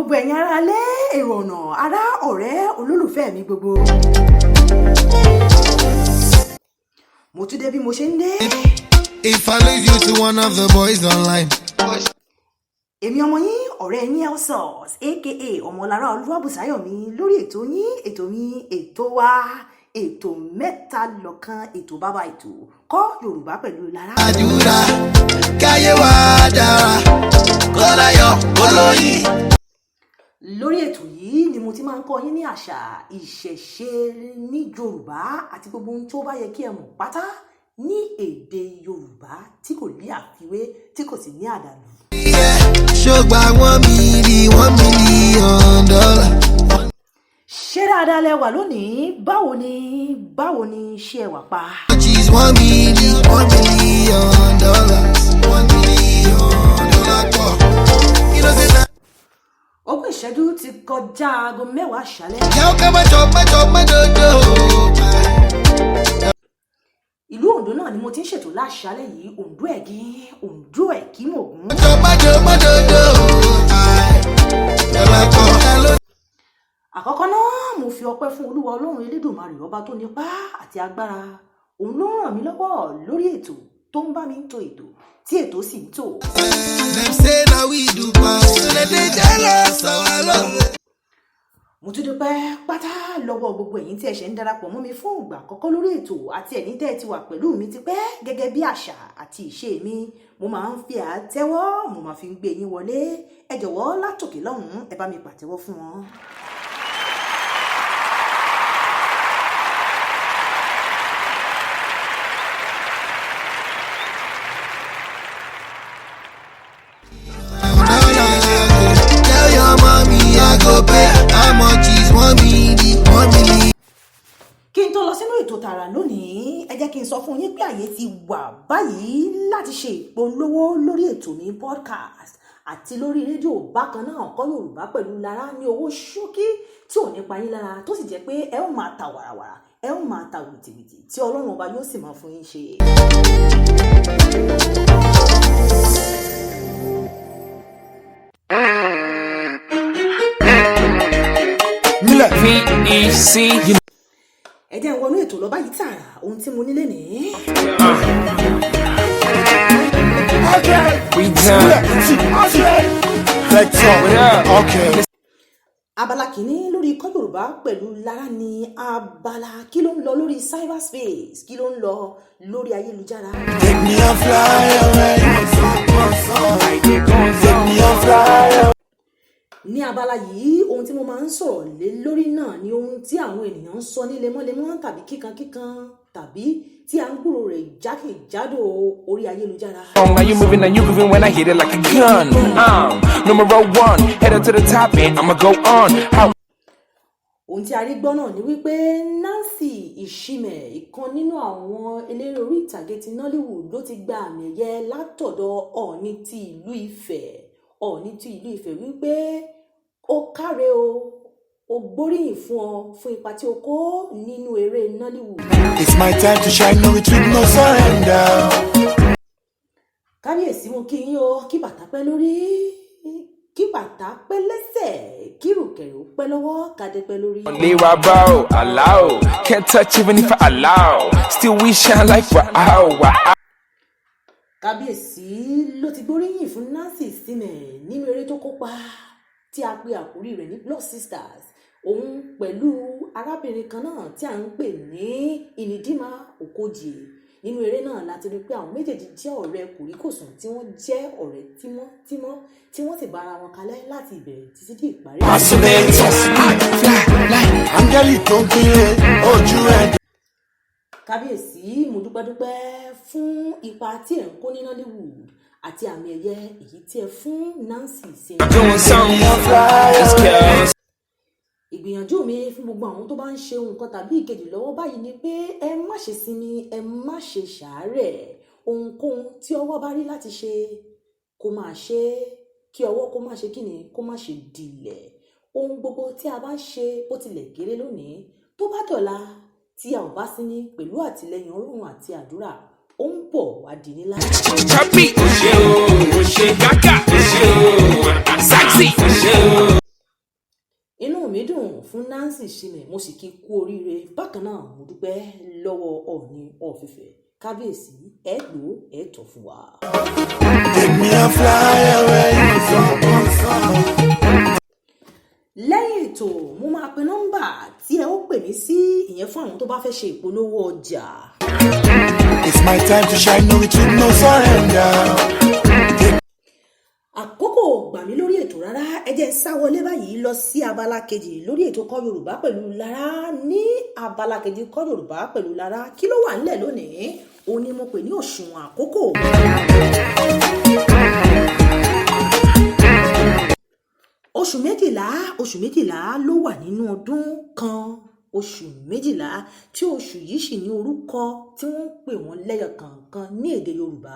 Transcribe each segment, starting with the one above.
gbogbo ẹ̀yin ará alé èrò ọ̀nà ará ọ̀rẹ́ olólùfẹ́ mi gbogbo. Mo tún dé bí mo ṣe ń dé. If I leave you to one of the boys online. Èmi ọmọ yín ọ̀rẹ́ yín Elsos aka Ọmọlára Olúwàbùsáyọ̀mí lórí ètò yín ètò mi ètò wa ètò mẹ́ta lọ́kan ètò bàbá ètò kọ́ Yorùbá pẹ̀lú Lára. Àdúrà káyé wa dára kó láyọ̀ kó lóyìn. Lórí ètò yìí ni mo ti máa ń kọ́ yín ní àṣà ìṣẹ̀ṣe ní Yorùbá àti gbogbo ohun tó bá yẹ kí ẹ mọ̀ pátá ní èdè Yorùbá tí kò ní àfiwé tí kò sì ní àdàlù. Ṣọgbà $1 million. Ṣé dáadáa lẹ wà lónìí? Báwo ni ṣé ẹ wà pa? She's $1 million. $1 million. You know say na. Ogún ìṣẹ́jú ti kọjá aago 10 àṣálẹ́. Yàwó ká má dodo. Ìlú Oǹdó náà ni mo ti ń ṣètò láṣálẹ́ yìí, Oǹdó Ẹ̀gìn, Oǹdó Ẹ̀kímògún. Má dodo. Àkọ́kọ́ náà mo fi ọpẹ́ fún Olúwa Ọlọ́run Elédùmarè ọba tó nípá àti agbára. Òun ló ràn mí lọ́wọ́ lórí ètò tó ń bá mi tò ètò tí ètò sì ń tò. Them say na we do pass, so they jealous our love. Mo tún dúpẹ́ pátá lọ́wọ́ gbogbo ẹ̀yin tí ẹ ṣe ń darapọ̀ mọ́ mi fún ìgbà àkọ́kọ́ lórí ètò àti ẹ̀yin tẹ́ ẹ ti wà pẹ̀lú mi tipẹ́ gẹ́gẹ́ bí àṣà àti ìṣe mi. Mo máa ń fi àtẹ́wọ́ mo máa fi ń gbé yín wọlé. Ẹ jọ̀wọ́ látòkè lọ́hùn-ún ẹ bá mi pàtẹ́wọ́ fún wọn. Tell your mommy I go pay. How much is $1 million? Kí n tó lọ sínú ètò tààrà lónìí, ẹ jẹ́ kí n sọ fún yín pé àyè ti wà báyìí láti ṣe ìpolówó lórí ètò mi podcast àti lórí rédíò bákan náà kọ́ Yorùbá pẹ̀lú Lára ní owó ṣókí tí ò ní pa yín lára tó sì jẹ́ pé ẹ ó máa ta wàràwàrà ẹ ó máa ta wìtìwìtì tí Ọlọ́run ọba yóò sì máa fún yín ṣe. VEC. Ẹ jẹ́ n wọnú ètò lọ báyìí tààrà ohun tí mo nílé nìyí. We done. Okay. Abala kìíní lórí ikọ́ Yorùbá pẹ̀lú Lára ni abala kí ló ń lọ lórí cyberspace, kí ló ń lọ lórí ayélujára. Take me and fly away. Take me and fly away. Ní abala yìí ohun tí mo máa ń sọ̀rọ̀ lé lórí náà ni ohun tí àwọn ènìyàn ń sọ ní lemọ́lemọ́ tàbí kíkankíkan tàbí tí à ń gbúrò rẹ̀ jákèjádò orí ayélujára. Now you moving and you grooving when I hit it like a gun. Number 1, headed to the top and I'ma go on. Ohun tí a rí gbọ́ náà ni wípé Nancy Ishime, ìkan nínú àwọn eléré orí ìtàgé ti Nollywood, ló ti gba àmì ẹ̀yẹ látọ̀dọ̀ Ọọ̀ni ti ìlú Ifẹ̀. Ọọ̀ni ti ìlú Ifẹ̀ wípé ó káre o gbóríyìn fún ọ fún ipa tí o kó nínú eré Nollywood. It's my time to shine, no retreat, no surrender. Kábíyèsí mo kí yín o, kí bàtà pẹ́ lórí, kí bàtà pẹ́ lẹ́sẹ̀, kí rùkẹ̀rẹ̀ ó pẹ́ lọ́wọ́, kádé pẹ́ lórí. Liwabo, allow. Can't touch even if I allow. Still we shine like wow. Kábíyèsí ló ti gbóríyìn fún Nancy Ishime nínú eré tó kópa tí a pè àkórí rẹ̀ ní Blood Sisters. Òun pẹ̀lú arábìnrin kan náà tí a ń pè ní Inidima Okoji. Nínú eré náà láti rí pé àwọn méjèèjì jẹ́ ọ̀rẹ́ kòríkòsùn tí wọ́n jẹ́ ọ̀rẹ́ tímọ́tímọ́ tí wọ́n sì bára wọn kalẹ̀ láti ìbẹ̀rẹ̀ títí dé ìparí. Áńgẹ́lì tó ń kéré ojú ẹ̀. Kábíyèsí mo dúpẹ́ fún ipa tí ẹ̀ ń kó ní Nollywood àti àmì ẹ̀yẹ èyí tí ẹ fún Nancy Ishime. Doing something. Ìgbìyànjú mi fún gbogbo àwọn tó bá ń ṣe nǹkan tàbí ìkejì lọ́wọ́ báyìí ni pé ẹ má ṣe sinmi, ẹ má ṣe ṣàárẹ̀. Ohunkóhun tí ọwọ́ bá rí láti ṣe kó máa ṣe, kí ọwọ́ kó má ṣe kíni, kó má ṣe dilẹ̀. Ohun gbogbo tí a bá ń ṣe bó tilẹ̀ kéré lónìí, tó bá dọ̀la tí a ò bá sí ní pẹ̀lú àtìlẹ́yìn Ọlọ́run àti àdúrà, ó ń bọ̀ wá di nílá. Chappy, Oshe, Gaga, Oshe, Saxy, Oshe. mi dùn fún Nancy Shime mo sì kí kú oríire bákan náà mo dúpẹ́ lọ́wọ́ Ọọ̀ni of Ifẹ̀ kábíyèsí ẹ lò ẹ tọ́ fún wa. Take me and fly away from sun. Lẹ́yìn ètò mo máa pe nọ́mbà tí ẹ ó pè mí sí ìyẹn fún àwọn tó bá fẹ́ ṣe ìpolówó ọjà. It's my time to shine, no retreat, no surrender. Àkókò gbà mí lórí ètò rárá ẹ jẹ́ sá wọlé báyìí lọ sí abala kejì lórí ètò Kọ́ Yorùbá pẹ̀lú Lára. Ní abala kejì Kọ́ Yorùbá pẹ̀lú Lára kí ló wà nílẹ̀ lónìí òun ni mo pè ní òṣùwọ̀n àkókò. oṣù méjìlá ló wà nínú ọdún kan. Oṣù méjìlá tí oṣù yìí sì ní orúkọ tí wọ́n ń pè wọ́n lẹ́yọ kọ̀ọ̀kan ní èdè Yorùbá.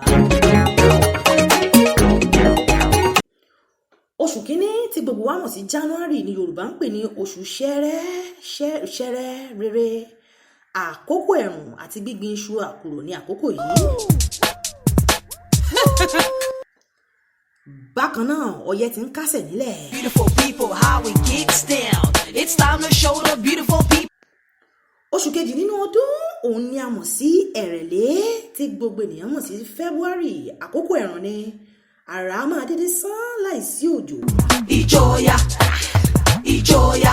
Oṣù kínní tí gbogbo wa mọ̀ sí January ní Yorùbá ń pè ní oṣù ṣẹ́rẹ́ rere. Àkókò ẹ̀rùn àti gbígbin iṣu àkùrọ̀ ní àkókò yìí. Bákan náà ọyẹ́ ti ń kásẹ̀ nílẹ̀. Beautiful people, how it gets down. It's time to show the beautiful people. Oṣù kejì nínú ọdún òun ni a mọ̀ sí Èrèlé tí gbogbo ènìyàn mọ̀ sí February. Àkókò ẹ̀rùn ni àrá máa dédé sán láìsí òjò. Ìjọyà, ìjọyà,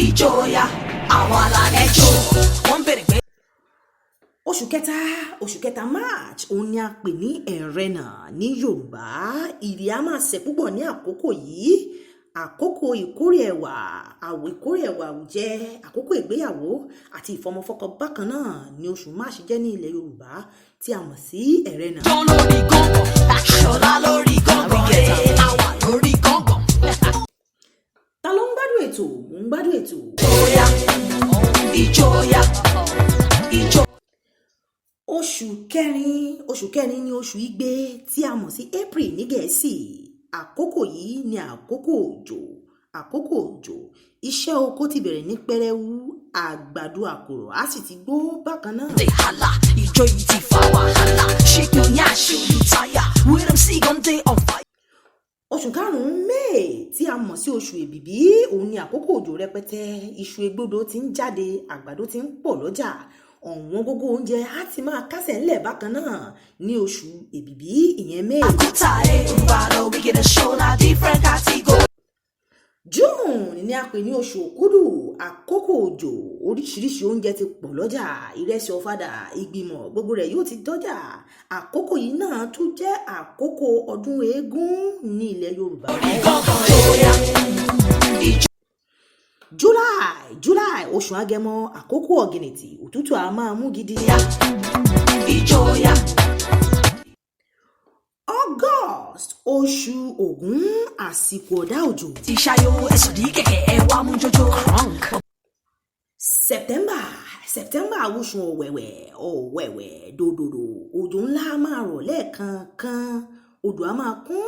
ìjọyà, àwọn alálejò wọ́n bẹ̀rẹ̀ pé. Oṣù kẹta March òun ni a pè ní Ẹ̀rẹnà ní Yorùbá. Ìrì á máa sẹ̀ púpọ̀ ní àkókò yìí. Àkókò ìkórè ẹ̀wà jẹ́ àkókò ìgbéyàwó àti ìfọmọfọ́kọ bákan náà ni oṣù March jẹ́ ní ilẹ̀ Yorùbá tí a mọ̀ sí Ẹ̀rẹnà. Jọ́ lórí gángan, Ṣọlá lórí gángan, àwa lórí gángan. Ta ló ń gbádùn ètò? Mo ń gbádùn ètò. Ìjọyà, ìjọyà, ìjọyà. Oṣù kẹrin ni oṣù Igbe tí a mọ̀ sí April ní Gẹ̀ẹ́sì. Àkókò yìí ni àkókò òjò. Iṣẹ́ oko ti bẹ̀rẹ̀ ní pẹrẹwu. Àgbàdo àkùrọ̀ á sì ti gbó bákan náà. Hala, ìjọ yìí ti fa wàhálà. Shake your nyash, you tire. With them see gun day on fire. Oṣù karùn-ún May tí a mọ̀ sí oṣù Èbìbí òun ni àkókò òjò rẹpẹtẹ. Iṣu egbòdo ti ń jáde, àgbàdo ti ń pọ̀ lọ́jà. Ọ̀wọ́n gógó oúnjẹ á ti máa kásẹ̀ ńlẹ̀ bákan náà ní oṣù Èbìbí ìyẹn May. Àkútà Ìbàdàn, we get a show na different category. June ni a pè ní oṣù Òkúdù. Àkókò òjò oríṣiríṣi oúnjẹ ti pọ̀ lọ́jà. Ìrẹsì ọ̀fadà, ìgbìmọ̀ gbogbo rẹ̀ yóò ti dọ́jà. Àkókò yìí náà tún jẹ́ àkókò ọdún eégún ní ilẹ̀ Yorùbá. July oṣù Agẹmọ àkókò ọ̀gìnìtì òtútù a máa mú gidi. Ìjọyà. August oṣù Ògún àsìkò ọ̀dá òjò. Ti ṣayọ ẹ̀sùn ní kẹ̀kẹ́ ẹ wá mú jọjọ. September oṣù ọ̀wẹ̀wẹ̀ dòdòdò òjò ńlá máa rọ̀ lẹ́ẹ̀kankan odò a máa kún.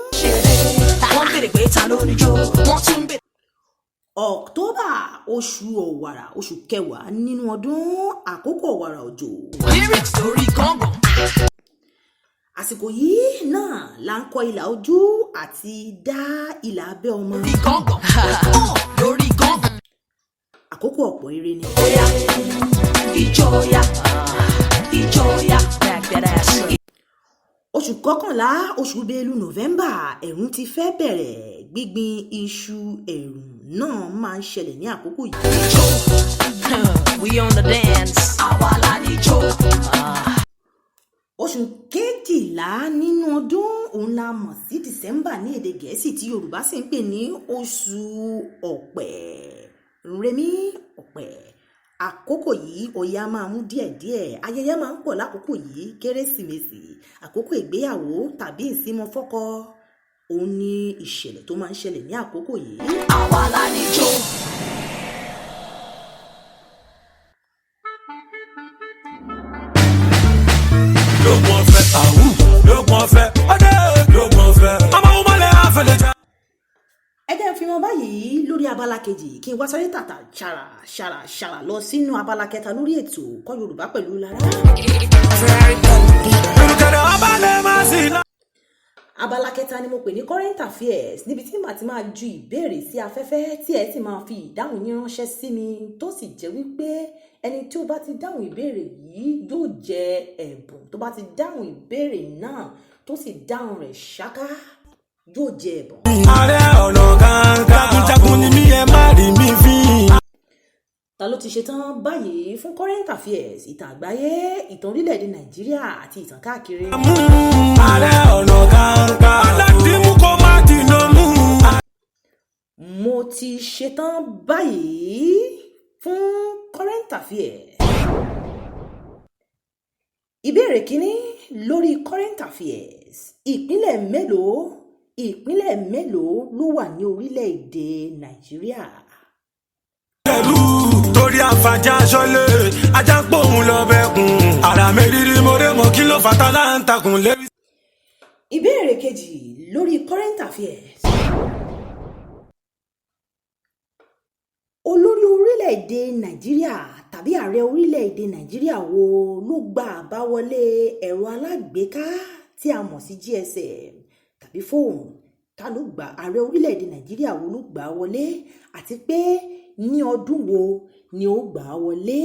Wọ́n bèrè pé ta ló ní jó wọ́n tún bèrè. October oṣù ọ̀wàrà oṣù kẹwàá nínú ọdún àkókò ọ̀wàrà òjò. Lyrics lórí gángan. Àsìkò yìí náà là ń kọ ìlà ojú àti dá ìlà abẹ́ ọmọ. Lórí gángan. Lórí gángan. Àkókò ọ̀pọ̀ ire ni. Ìjọyà. Ìjọyà. Oṣù kọkànlá oṣù Bélú November ẹ̀rùn ti fẹ́ bẹ̀rẹ̀. Gbígbin iṣu ẹ̀rùn náà máa ń ṣẹlẹ̀ ní àkókò yìí. We on the dance. Àwa la ní jó. Oṣù kejìlá nínú ọdún òun la mọ̀ sí December ní èdè Gẹ̀ẹ́sì tí Yorùbá sì ń pè ní oṣù Ọ̀pẹ. Rẹ̀mí Ọ̀pẹ. Àkókò yìí ọ̀yà máa mú díẹ̀díẹ̀. Ayẹyẹ máa ń pọ̀ lákòókò yìí. Kérésìmesì, àkókò ìgbéyàwó tàbí ìsímọfọ́kọ. Òun ni ìṣẹ̀lẹ̀ tó máa ń ṣẹlẹ̀ ní àkókò yìí. Àwa la ní jó. Ẹ jẹ́ fi wọn báyìí lórí abala kejì kí n wá sáré tàtà ṣàrà lọ sínú abala kẹta lórí ètò Kọ́ Yorùbá pẹ̀lú Lára. abala kẹta ni mo pè ní current affairs, níbi tí màá ti máa ju ìbéèrè sí afẹ́fẹ́ tí ẹ sì máa fi ìdáhùn yín ránṣẹ́ sí mi, tó sì jẹ́ wípé ẹni tí ó bá ti dáhùn ìbéèrè yìí yóò jẹ ẹ̀bùn. Tó bá ti dáhùn ìbéèrè náà tó sì dáhùn rẹ̀ ṣáká yóò jẹ ẹ̀bùn. Ààrẹ Ọ̀nà Kakanfò jagunjagun ni mí, ẹ má rí mi fín. Ta ló ti ṣetán báyìí fún current affairs, ìtàn àgbáyé, ìtàn orílẹ̀-èdè Nàìjíríà àti ìtàn káàkiri? Ààrẹ Ọ̀nà Kakanfò aládìmú kó má dìnnà mú. Mo ti ṣetán báyìí fún current affairs. Ìbéèrè kínní lórí current affairs. Ìpínlẹ̀ mélòó ló wà ní orílẹ̀-èdè Nàìjíríà? Pẹ̀lú torí àǹfààní aṣọ́lé ajá ń pòun lọ bẹ́kùn ara mi rírí mo ré mọ́ kí ló fata láǹtakùn lérí. Ìbéèrè kejì lórí current affairs. Olórí orílẹ̀-èdè Nàìjíríà tàbí ààrẹ orílẹ̀-èdè Nàìjíríà wo ló gba àbáwọlé ẹ̀rọ alágbèéká tí a mọ̀ sí GSM tàbí fóònù? Ta ló gba ààrẹ orílẹ̀-èdè Nàìjíríà wo ló gbà á wọlé, àti pé ní ọdún wo ni ó gbà á wọlé?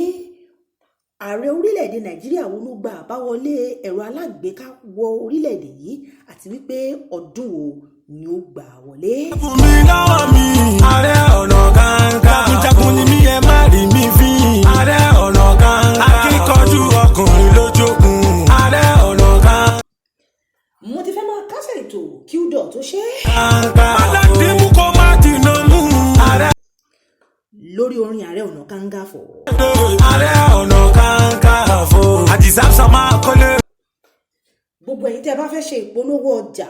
Ààrẹ orílẹ̀-èdè Nàìjíríà wo ló gba àbáwọlé ẹ̀rọ alágbèéká wọ orílẹ̀-èdè yìí, àti wípé ọdún wo ni ó gbà á wọlé? Fún mi lọ́wọ́ mi, Ààrẹ Ọ̀nà Kakanfò jagunjagun ni mí, ẹ má rí mi fín. Ààrẹ Ọ̀nà Kakanfò akíkanjú ọkùnrin lójókun. Ààrẹ Ọ̀nà Kakanfò. Mo ti fẹ́ máa kásẹ̀ ètò Qdot tó ṣe aládìmú kó má dìnnà mú. lórí orin Ààrẹ Ọ̀nà Kakanfò. Ààrẹ Ọ̀nà Kakanfò àdìsá sọmọ akọ́lé. Gbogbo ẹ̀yin tẹ́ bá fẹ́ ṣe ìpolówó ọjà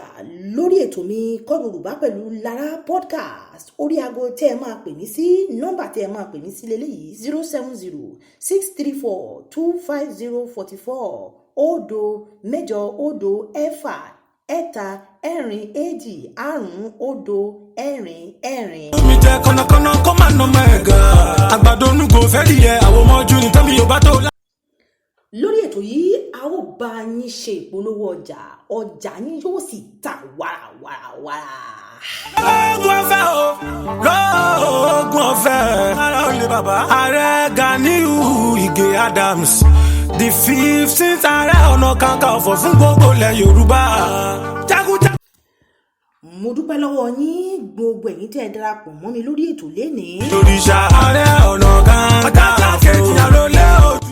lórí ètò mi Kọ́ Yorùbá pẹ̀lú Lára podcast, orí aago tẹ́ ẹ máa pè mí sí, nọ́mbà tẹ́ ẹ máa pè mí sí leléyìí 070-634-25044 òdo mẹ́jọ òdo ẹ̀fà ẹ̀ta ẹ̀rin èjì àrún òdo ẹ̀rin ẹ̀rin. Omi jẹ kọ́nàkọ́nà kó má nà mọ́ ẹ̀gà. Àgbàdo onúgo fẹ́ rí ẹ àwọn ọmọ ojú ni tẹ́mi yóò bá tó. Lórí ètò yìí a ó bá yín ṣe ìpolówó ọjà yín yóò sì ta wàràwàràwàrà. Lóògùn ọ̀fẹ́ o, lóògùn ọ̀fẹ́. Ara ò lè bàbá. Ààrẹ Ganiu Ige Adams, the 15th Ààrẹ Ọ̀nà Kakanfò fún gbogbo ilẹ̀ Yorùbá. Jagunjagun. Mo dúpẹ́ lọ́wọ́ yín gbogbo ẹ̀yin tẹ́ ẹ darapọ̀ mọ́ mi lórí ètò lénìí. Òrìṣà Ààrẹ Ọ̀nà Kakanfò. Ọ̀jájá kejì àròlé ojú.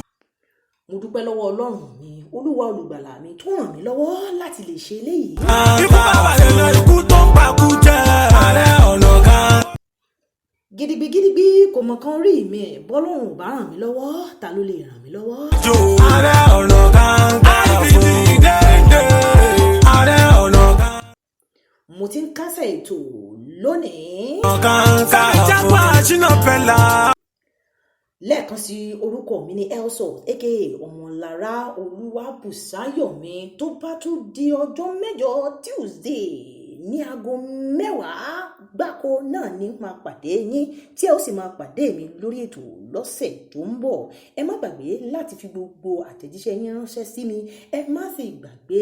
Mo dúpẹ́ lọ́wọ́ Ọlọ́run mi, Olúwa olùgbàlà mi tó ràn mí lọ́wọ́ láti lè ṣe eléyìí. Ikú bàbá yẹn lọ, ikú tó ń pakú jẹ́. Ààrẹ Ọ̀nà Kakanfò. Gidigbi kò mọ̀ kan rí mi, bọ́lọ́run ò bá ràn mí lọ́wọ́, ta ló lè ràn mí lọ́wọ́? Ààrẹ Ọ̀nà Kakanfò. Ààrẹ Ọ̀nà Kakanfò. Mo ti ń kásẹ̀ ètò lónìí. Jágbá Ṣínà Pẹ́lá. Lẹ́ẹ̀kan sí orúkọ mi ní Elsot aka Ọmọlára Olúwabùsáyọ̀mí. Tó bá tún di ọjọ́ mẹ́jọ Tuesday ní aago 10 gbáko náà ní máa pàdé yín, tí ẹ ó sì máa pàdé mi lórí ètò lọ́sẹ̀ tó ń bọ̀. Ẹ má gbàgbé láti fi gbogbo àtẹ̀jíṣẹ́ yín ránṣẹ́ sí mi. Ẹ má sì gbàgbé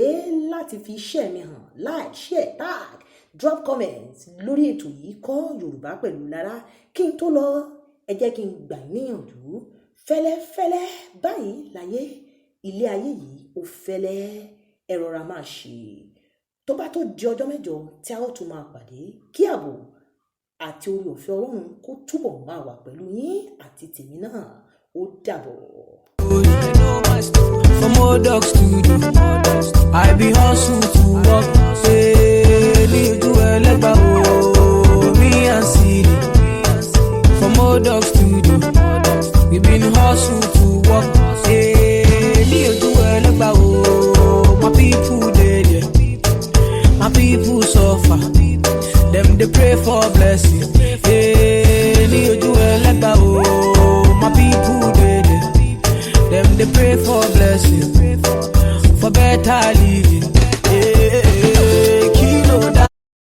láti fi iṣẹ́ mi hàn, like, share, tag, drop comment lórí ètò yìí Kọ́ Yorùbá pẹ̀lú Lára. Kí n tó lọ, ẹ jẹ́ kí n gbà níyànjú, fẹ́lẹ́fẹ́lẹ́ báyìí láyé, ilé ayé yìí ó fẹ́lẹ́, ẹ rọra máa ṣe. Tó bá tó di ọjọ́ mẹ́jọ tí a ó tún máa pàdé, kí ààbò àti oore ọ̀fẹ́ Ọlọ́run kó túbọ̀ máa wà pẹ̀lú yín àti tèmi náà. Ó dàbọ̀. From Modok Studio, I be hustle to work. Say, leave to Elegba, me and Siri. From Modok Studio, we been hustle to work. Say, leave to Elegba, my people dead, my people suffer. Them they pray for blessing. Hey, leave to Elegba, my people dead. Them they pray for blessing, for better living.